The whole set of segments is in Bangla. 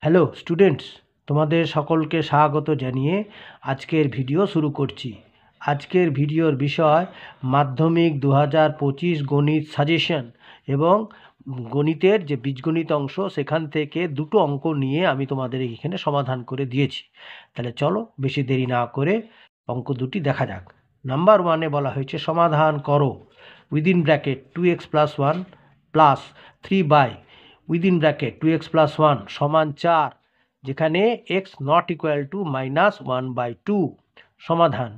হ্যালো স্টুডেন্টস, তোমাদের সকলকে স্বাগত জানিয়ে আজকের ভিডিও শুরু করছি। আজকের ভিডিওর বিষয় মাধ্যমিক 2025 গণিত সাজেশন এবং গণিতের যে বীজগণিত অংশ সেখান থেকে দুটো অঙ্ক নিয়ে আমি তোমাদের এখানে সমাধান করে দিয়েছি। তাহলে চলো বেশি দেরি না করে অঙ্ক দুটি দেখা যাক। নাম্বার 1-এ বলা হয়েছে সমাধান করো within bracket 2x + 1 plus 3 within bracket 2x + 1 সমান 4, যেখানে x নট ইকুয়াল টু -1/2। সমাধান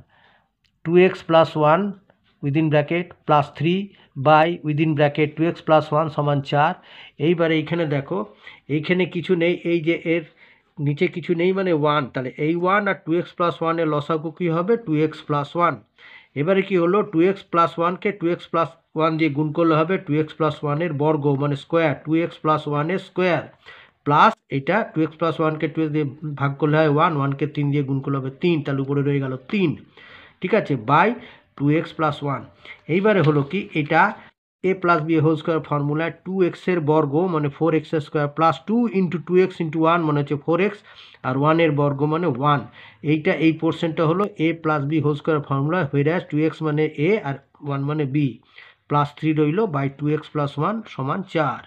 2x + 1 within bracket plus 3 within bracket 2x + 1 সমান 4। এইবারে এইখানে দেখো, এইখানে কিছু নেই, এই যে এর নিচে কিছু নেই মানে 1, তাহলে এই 1 আর 2x + 1 এর লসাগু কী হবে? 2x + 1। এবারে কি হলো, 2x + 1কে 2x + 1 দিয়ে গুণ করলে হবে 2x + 1 এর বর্গ মানে স্কোয়ার, 2x + 1 এর স্কোয়ার প্লাস এটা 2x + 1কে 2 দিয়ে ভাগ করলে হয় 1, 1কে 3 দিয়ে গুণ করলে হবে 3, তাহলে উপরে রয়ে গেল 3, ঠিক আছে, বাই 2x + 1। এইবারে হলো কি, এটা a + b হোল স্কোয়ার ফর্মুলায় 2x এর বর্গ মানে 4x² প্লাস 2 × 2x × 1 মানে হচ্ছে 4x আর 1 এর বর্গ মানে 1। এইটা এই পোর্শনটা হলো a + b whole square formula, where 2x মানে a আর 1 মানে b, প্লাস 3 রইল বাই 2x + 1 সমান 4।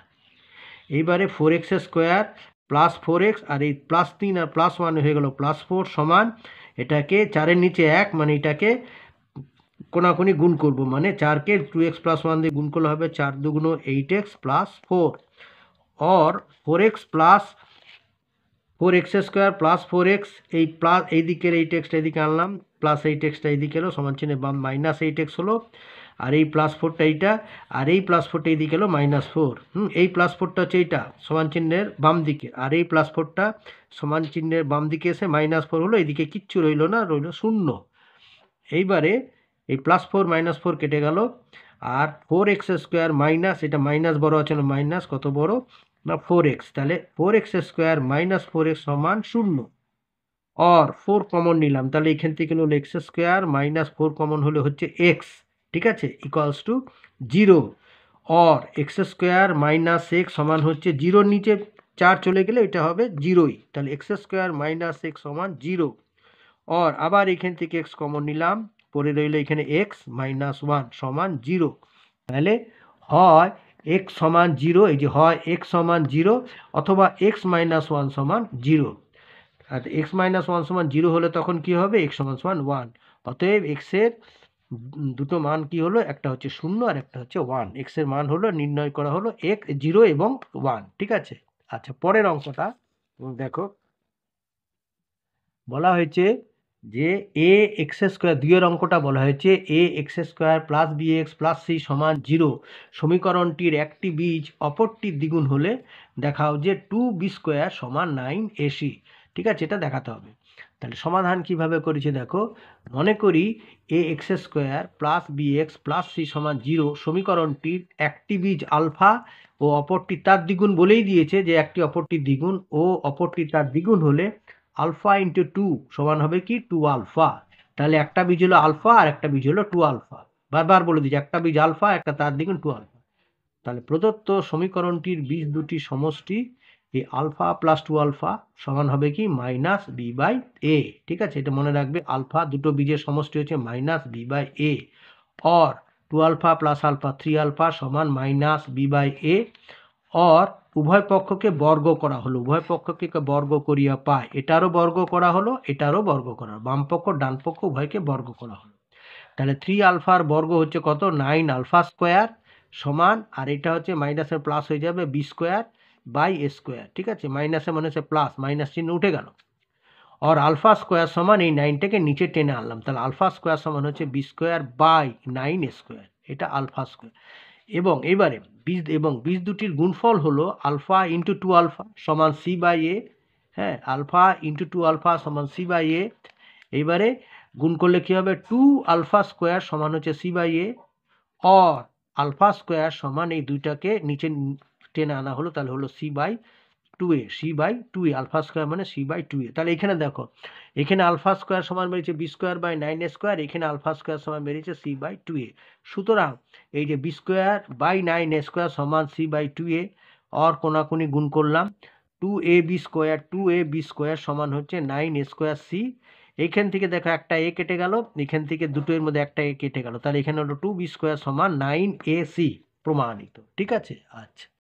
এইবারে 4x² প্লাস 4x আর এই +3 আর +1 হয়ে গেল +4 সমান, এটাকে 4-এর নিচে 1 মানে এটাকে কোনাকুনি গুণ করব, মানে 4কে 2x + 1 দিয়ে গুণ করলে হবে 4 × 2 = 8x + 4 और 4x + 4x² প্লাস 4x, এই প্লাস এই দিকের 8xটা এদিকে আনলাম, প্লাস 8xটা এদিকে এলো, সমান চিহ্নে -8x হলো, আর এই +4টা এইটা, আর এই +4টা এইদিকে এলো -4। এই +4টা হচ্ছে এইটা সমান চিহ্নের বাম দিকে, আর এই +4টা সমান চিহ্নের বাম দিকে এসে -4 হলো, এদিকে কিচ্ছু রইল না, রইল 0। এইবারে এই +4 -4 কেটে গেল, আর 4x² মাইনাস, এটা মাইনাস বড় আছে না, মাইনাস কত বড় না 4x, তাহলে 4x² - 4x সমান 0। আর 4 কমন নিলাম, তাহলে এখান থেকে হলো x² - 4 কমন হলে হচ্ছে x, ঠিক আছে, equals to 0। R x² - x সমান হচ্ছে 0, নিচে 4 চলে গেলে এটা হবে 0ই, তাহলে x² - x সমান 0। আর আবার এখান থেকে x কমন নিলাম, পরে রইল এখানে x - 1 সমান 0। তাহলে হয় x সমান 0, এই যে হয় x সমান 0 অথবা x - 1 সমান 0। আর x - 1 সমান 0 হলে তখন কি হবে? x সমান 1। অতএব x এর দুটো মান কি হলো? একটা হচ্ছে 0 আর একটা হচ্ছে 1। x এর মান হলো নির্ণয় করা হলো x 0 এবং 1, ঠিক আছে। আচ্ছা, পরের অঙ্কটা দেখো, বলা হয়েছে যে ax² 2-এর অঙ্কটা বলা হয়েছে ax² + bx + c সমান 0 সমীকরণটির একটি বীজ অপরটির দ্বিগুণ হলে দেখাও যে 2b² সমান 9ac, ঠিক আছে, এটা দেখাতে হবে। তাহলে সমাধান কিভাবে করেছে দেখো, মনে করি ax² + bx + c সমান 0 সমীকরণটির একটি বীজ আলফা ও অপরটি তার দ্বিগুণ, বলেই দিয়েছে যে একটি অপরটির দ্বিগুণ ও অপরটি তার দ্বিগুণ হলে আলফা × 2 সমান হবে কি 2 আলফা। তাহলে একটা বীজ হলো আলফা আর একটা বীজ হলো 2 আলফা, বারবার বলে দিচ্ছি, একটা বীজ আলফা, একটা তার দ্বিগুণ 2 আলফা। তাহলে প্রদত্ত সমীকরণটির বীজ দুটি সমষ্টি এই আলফা + 2 আলফা সমান হবে কি -b/a, ঠিক আছে, এটা মনে রাখবে, আলফা দুটো বীজের সমষ্টি হচ্ছে -b/a, और 2 আলফা + আলফা 3 আলফা সমান -b/a, और উভয় পক্ষকে বর্গ করা হলো, উভয় পক্ষকে বর্গ করিয়া পায়, এটারও বর্গ করা হলো, এটারও বর্গ করা, বাম পক্ষ ডান পক্ষ উভয়কে বর্গ করা হলো। তাহলে 3 আলফার বর্গ হচ্ছে কত? 9 আলফা² সমান, আর এটা হচ্ছে মাইনাসের প্লাস হয়ে যাবে b²/a², ঠিক আছে, মাইনাসে মানে হচ্ছে প্লাস, মাইনাস চিহ্ন উঠে গেল। আর আলফা² সমান এই 9টাকে নিচে টেনে আনলাম, তাহলে আলফা² সমান হচ্ছে b²/9a², এটা আলফা²। এবং এবারে বীজ দুটির গুণফল হলো আলফা × 2 আলফা সমান c/a, হ্যাঁ, আলফা × 2 আলফা সমান c/a। এইবারে গুণ করলে কি হবে? 2 আলফা² সমান হচ্ছে c/a, और আলফা² সমান এই দুইটাকে নিচে টেনে আনা হলো, তাহলে হলো c/2a, c/2a, আলফা² মানে c/2a। তাহলে এখানে দেখো, এখানে আলফা² সমান বেরিয়েছে b²/9a², এখানে আলফা² সমান বেরিয়েছে c/2a। সুতরাং এই যে b²/9a² সমান c/2a, और কোনাকুনি গুণ করলাম, 2ab² সমান হচ্ছে 9a² c। এইখান থেকে দেখো একটা এ কেটে গেল, এখান থেকে দুটোর মধ্যে একটা এ কেটে গেল, তাহলে এখানে হলো 2b² সমান 9ac প্রমাণিত। ঠিক আছে, আচ্ছা।